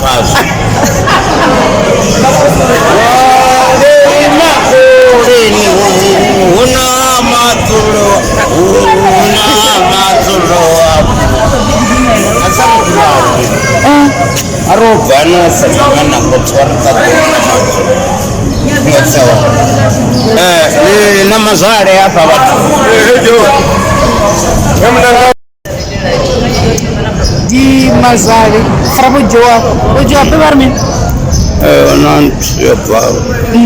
kazi. Una maturo arobana sakana kutwarta na mazare hapa watu di mazare frabo joa ojo apebarme non io qua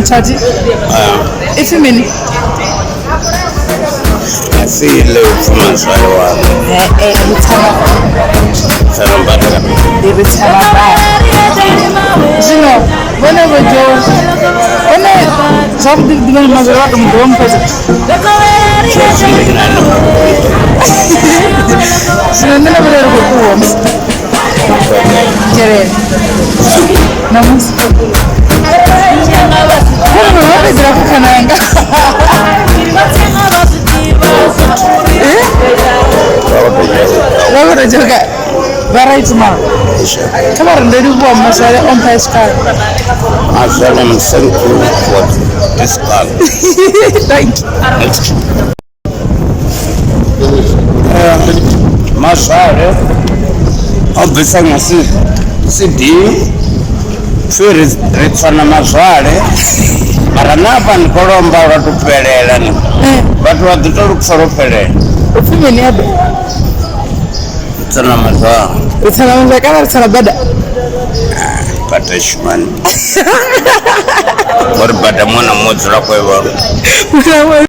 chaji efimeni asi le mazare wa sarambata ibitsana ba zino bona bojo ona sabdi digan mazare wa dum dom pesa zino nana bere ko ko jere namus como não vai virar com cananga Lalu juga barai cuma kemarin dari buah masalah on pascal masalah mesenku buat pascal thank you masalah obisa ngasi sidi firi ritsana masalah maranapa nikolomba watupelela ni watu wadutolu kusoropele ufimeni abe Sana mazaa. Sana mazaa kama sana bada. Pata shimani. Bora bada mwana mmoja kwa hivyo.